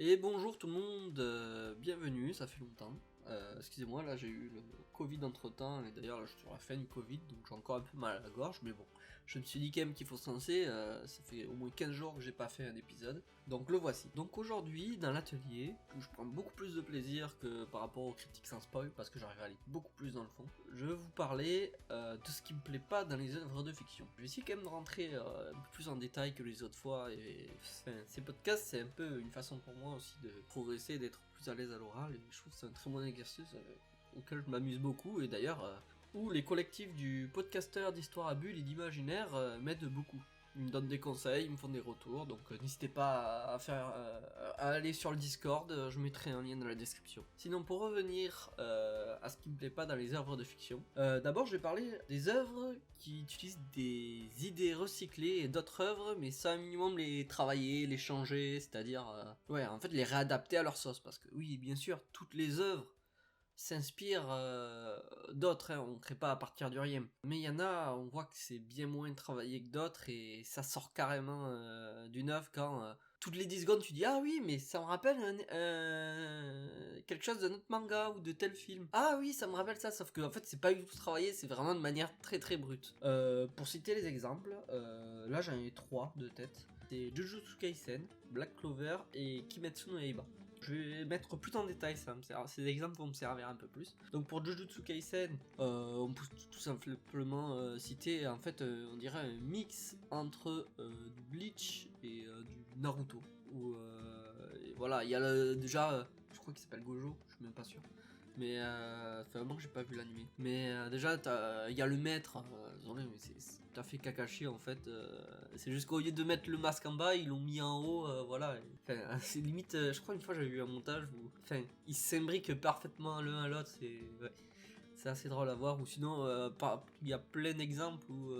Et bonjour tout le monde, bienvenue, ça fait longtemps. Excusez-moi, là j'ai eu le Covid entre temps, et d'ailleurs là je suis sur la fin du Covid, donc j'ai encore un peu mal à la gorge, mais bon, je me suis dit quand même qu'il faut se lancer, ça fait au moins 15 jours que j'ai pas fait un épisode, donc le voici. Donc aujourd'hui, dans l'atelier, où je prends beaucoup plus de plaisir que par rapport aux critiques sans spoil, parce que j'arrive à aller beaucoup plus dans le fond, je vais vous parler de ce qui me plaît pas dans les œuvres de fiction. Je vais essayer quand même de rentrer un peu plus en détail que les autres fois, et enfin, ces podcasts c'est un peu une façon pour moi aussi de progresser, d'être plus à l'aise à l'oral, et je trouve que c'est un très bon exercice auquel je m'amuse beaucoup, et d'ailleurs où les collectifs du podcasteur d'histoire à bulles et d'imaginaire m'aident beaucoup. Ils me donnent des conseils, ils me font des retours, donc n'hésitez pas à aller sur le Discord, je mettrai un lien dans la description. Sinon, pour revenir à ce qui me plaît pas dans les œuvres de fiction, d'abord je vais parler des œuvres qui utilisent des idées recyclées et d'autres œuvres, mais sans un minimum les travailler, les changer, c'est-à-dire, ouais, en fait les réadapter à leur sauce, parce que oui, bien sûr, toutes les œuvres s'inspire d'autres, hein, on crée pas à partir du rien. Mais il y en a, on voit que c'est bien moins travaillé que d'autres et ça sort carrément d'une œuvre quand toutes les 10 secondes tu dis ah oui mais ça me rappelle quelque chose de notre manga ou de tel film. Ah oui ça me rappelle ça, sauf que en fait c'est pas du tout travaillé, c'est vraiment de manière très très brute. Pour citer les exemples, là j'en ai 3 de tête. C'est Jujutsu Kaisen, Black Clover et Kimetsu no Yaiba. Je vais mettre plus en détail, ces exemples vont me servir un peu plus. Donc pour Jujutsu Kaisen, on peut tout simplement citer, en fait, on dirait un mix entre du Bleach et du Naruto. Et voilà, il y a déjà, je crois qu'il s'appelle Gojo, je suis même pas sûr. Mais ça fait un moment que j'ai pas vu l'anime. Mais déjà, il y a le maître. Désolé, mais t'as fait Kakashi en fait. C'est juste qu'au lieu de mettre le masque en bas, ils l'ont mis en haut. Voilà. Enfin, c'est limite. Je crois une fois j'avais vu un montage où, enfin, ils s'imbriquent parfaitement l'un à l'autre. C'est assez drôle à voir. Ou sinon, il y a plein d'exemples où.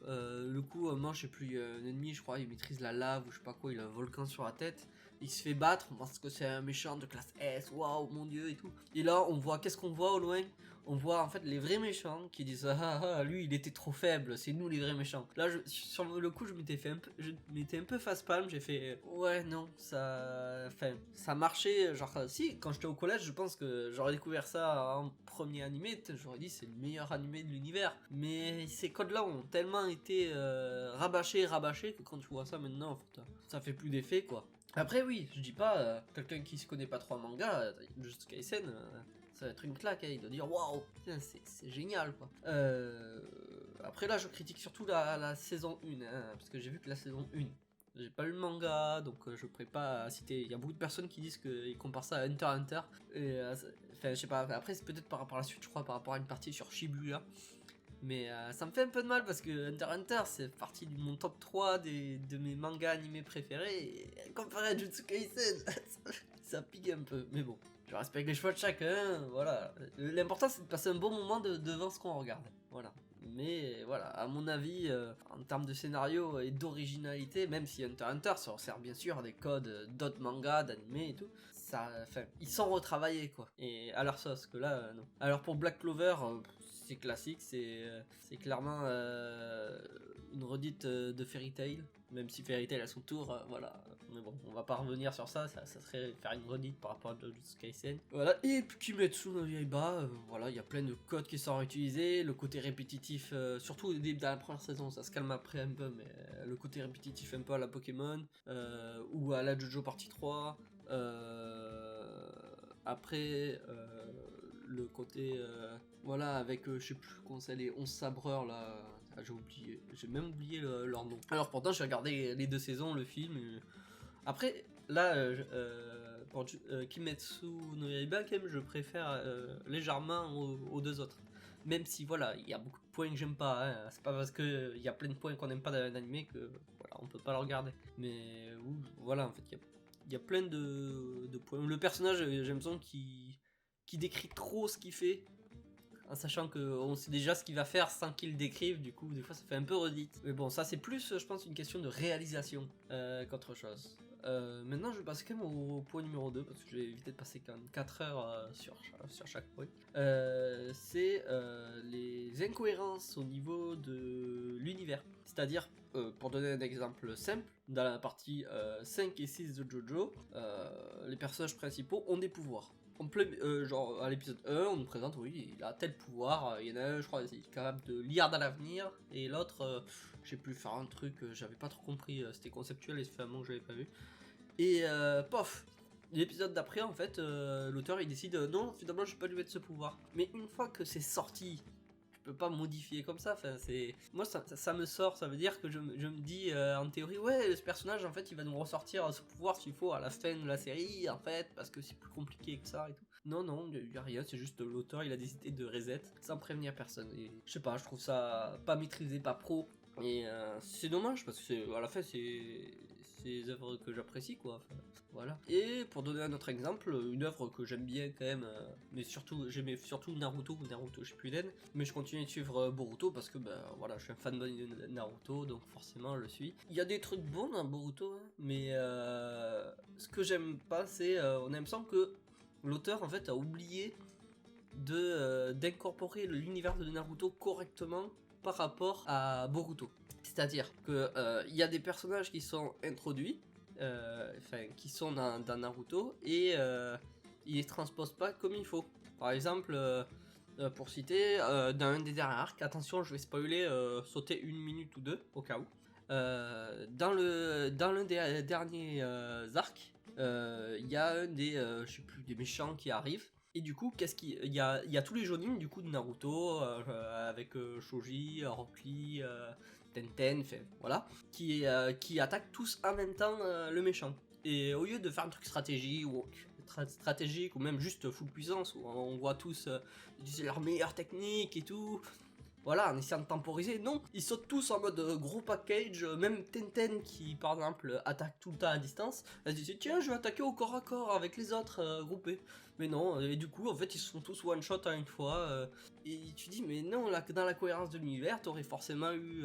Le coup, moi je sais plus, un ennemi, je crois, il maîtrise la lave ou je sais pas quoi, il a un volcan sur la tête, il se fait battre, on pense que c'est un méchant de classe S, waouh, mon dieu et tout. Et là, on voit, qu'est-ce qu'on voit au loin? On voit en fait les vrais méchants qui disent lui il était trop faible, c'est nous les vrais méchants. Là, sur le coup, je m'étais un peu face-palme, j'ai fait ouais, non, enfin, ça marchait. Genre, si, quand j'étais au collège, je pense que j'aurais découvert ça en premier animé, j'aurais dit c'est le meilleur animé de l'univers. Mais ces codes-là ont tellement été rabâchés que quand tu vois ça maintenant, en fait, ça fait plus d'effet quoi. Après oui, je dis pas, quelqu'un qui se connaît pas trop en manga, juste Kaisen, ça va être une claque, hein, il doit dire waouh, c'est génial quoi. Après là je critique surtout la saison 1, hein, parce que j'ai vu que la saison 1, j'ai pas lu le manga, donc je pourrais pas citer. Il y a beaucoup de personnes qui disent qu'ils comparent ça à Hunter x Hunter. Et enfin, je sais pas, après c'est peut-être par rapport à la suite, je crois, par rapport à une partie sur Shibuya. Mais ça me fait un peu de mal parce que Hunter x Hunter c'est partie de mon top 3 de mes mangas animés préférés. Et comparé à Jujutsu Kaisen, ça pique un peu. Mais bon, je respecte les choix de chacun. Voilà. L'important c'est de passer un bon moment devant ce qu'on regarde. Voilà. Mais voilà, à mon avis, en termes de scénario et d'originalité, même si Hunter x Hunter se resserre bien sûr des codes d'autres mangas, d'animés et tout, enfin, ils sont retravaillés quoi. Et à leur sauce, que là, non. Alors pour Black Clover, c'est classique, c'est clairement une redite de Fairy Tail, même si Fairy Tail à son tour, voilà. Mais bon, on va pas revenir sur ça serait faire une redite par rapport à Jujutsu Kaisen. Voilà, et puis Kimetsu no Yaiba, voilà, il y a plein de codes qui sont réutilisés, le côté répétitif, surtout dans la première saison, ça se calme après un peu, mais le côté répétitif un peu à la Pokémon, ou à la JoJo partie 3, après, le côté, voilà, avec, je sais plus comment c'est, les 11 sabreurs là, j'ai même oublié leur nom. Alors pourtant j'ai regardé les 2 saisons, le film, après, là, pour Kimetsu no Yaiba, quand même, je préfère légèrement aux 2 autres. Même si, voilà, il y a beaucoup de points que j'aime pas, hein. C'est pas parce qu'il y a plein de points qu'on n'aime pas dans l'anime que, voilà, on peut pas le regarder. Mais, voilà, en fait, il y a plein de points. Le personnage, j'ai l'impression qui décrit trop ce qu'il fait, en sachant qu'on sait déjà ce qu'il va faire sans qu'il le décrive, du coup des fois ça fait un peu redite. Mais bon, ça c'est plus je pense une question de réalisation qu'autre chose. Maintenant je vais passer quand même au point numéro 2 parce que je vais éviter de passer quand même 4 heures sur chaque point. C'est les incohérences au niveau de l'univers. C'est-à-dire pour donner un exemple simple, dans la partie 5 et 6 de JoJo, les personnages principaux ont des pouvoirs. Genre à l'épisode 1, on nous présente, oui, il a tel pouvoir, il y en a un, je crois, il est capable de lire dans l'avenir, et l'autre, j'ai pu faire un truc, j'avais pas trop compris, c'était conceptuel et ça fait un moment que je l'avais pas vu. Et pof, l'épisode d'après, en fait, l'auteur il décide, non, finalement je vais pas lui mettre ce pouvoir. Mais une fois que c'est sorti, tu peux pas modifier comme ça, enfin, c'est... Moi ça me sort, ça veut dire que je me dis, en théorie, ouais, ce personnage, en fait, il va nous ressortir ce pouvoir s'il faut à la fin de la série, en fait, parce que c'est plus compliqué que ça et tout. Non, il y a rien, c'est juste l'auteur, il a décidé de reset, sans prévenir personne. Et je sais pas, je trouve ça pas maîtrisé, pas pro. Et c'est dommage, parce que à la fin, c'est des œuvres que j'apprécie, quoi. Enfin, voilà. Et pour donner un autre exemple, une œuvre que j'aime bien quand même, mais surtout, j'aimais surtout Naruto, Shippuden, mais je continue de suivre Boruto parce que, ben voilà, je suis un fanboy de Naruto, donc forcément je le suis. Il y a des trucs bons dans Boruto, hein, mais ce que j'aime pas, c'est, on me semble que l'auteur, en fait, a oublié d'incorporer l'univers de Naruto correctement par rapport à Boruto. C'est-à-dire que il y a des personnages qui sont introduits, qui sont dans Naruto, et ils les transposent pas comme il faut. Par exemple, pour citer, dans un des derniers arcs, attention, je vais spoiler, sauter 1 minute ou 2 au cas où. Dans l'un des derniers arcs, il y a un des, je sais plus, des méchants qui arrive. Et du coup, il y a tous les Jonin du coup de Naruto, avec Shoji, Rock Lee, Tenten, voilà, qui attaquent tous en même temps le méchant. Et au lieu de faire un truc stratégique ou même juste full puissance, où on voit tous utiliser leurs meilleures techniques et tout, voilà, en essayant de temporiser, non, ils sautent tous en mode gros package, même Tenten qui par exemple attaque tout le temps à distance, elle se dit tiens je vais attaquer au corps à corps avec les autres groupés, mais non, et du coup en fait ils se font tous one shot à une fois, et tu dis mais non, là, dans la cohérence de l'univers t'aurais forcément eu,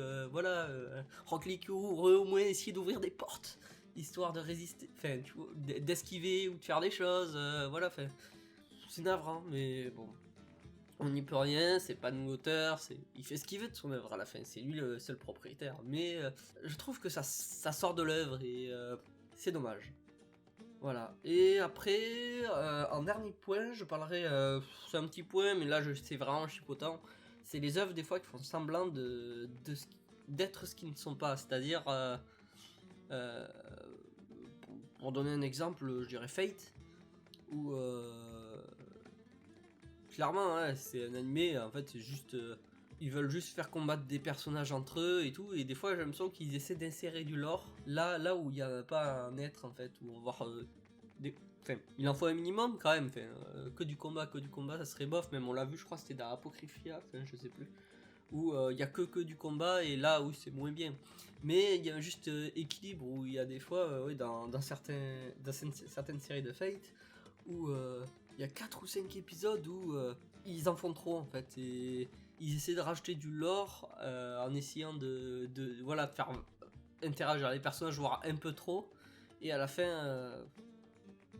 Rock Lee qui aurait au moins essayé d'ouvrir des portes, histoire de résister, enfin tu vois, d'esquiver ou de faire des choses, voilà, enfin, c'est navrant, mais bon. On n'y peut rien, c'est pas nous l'auteur, il fait ce qu'il veut de son œuvre à la fin, c'est lui le seul propriétaire. Mais je trouve que ça sort de l'œuvre et c'est dommage. Voilà. Et après, en dernier point, je parlerai, c'est un petit point, mais là c'est vraiment chipotant. C'est les œuvres des fois qui font semblant d'être ce qu'ils ne sont pas. C'est-à-dire, euh, pour donner un exemple, je dirais Fate, où clairement, hein, c'est un animé, en fait, c'est juste. Ils veulent juste faire combattre des personnages entre eux et tout, et des fois j'ai l'impression qu'ils essaient d'insérer du lore là où il n'y a pas un être en fait, où on va voir Enfin, il en faut un minimum quand même, que du combat, ça serait bof, même on l'a vu, je crois, c'était dans Apocrypha, je sais plus, où il y a que du combat, et là où c'est moins bien. Mais il y a un juste équilibre où il y a des fois, dans certaines séries de Fate, où il y a 4 ou 5 épisodes où ils en font trop en fait, et ils essaient de rajouter du lore en essayant de faire interagir les personnages, voire un peu trop, et à la fin,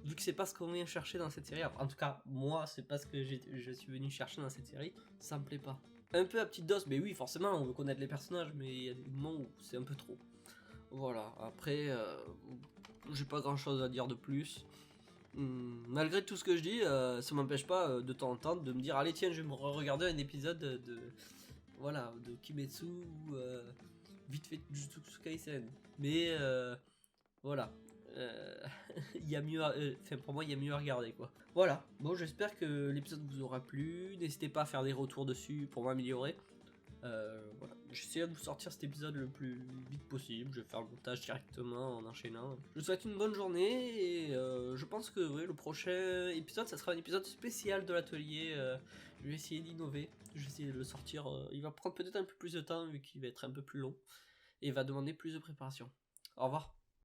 vu que c'est pas ce qu'on vient chercher dans cette série, en tout cas moi c'est pas ce que je suis venu chercher dans cette série, ça me plaît pas. Un peu à petite dose, mais oui forcément on veut connaître les personnages, mais il y a des moments où c'est un peu trop. Voilà, après j'ai pas grand chose à dire de plus. Malgré tout ce que je dis, ça m'empêche pas de temps en temps de me dire allez tiens je vais me regarder un épisode de Kimetsu ou vite fait Jujutsu Kaisen. Mais voilà, il y a mieux, pour moi il y a mieux à regarder quoi. Voilà, bon j'espère que l'épisode vous aura plu, n'hésitez pas à faire des retours dessus pour m'améliorer. Voilà. J'essaierai de vous sortir cet épisode le plus vite possible. Je vais faire le montage directement en enchaînant. Je vous souhaite une bonne journée et je pense que le prochain épisode, ça sera un épisode spécial de l'atelier. Je vais essayer d'innover. Je vais essayer de le sortir. Il va prendre peut-être un peu plus de temps vu qu'il va être un peu plus long et va demander plus de préparation. Au revoir.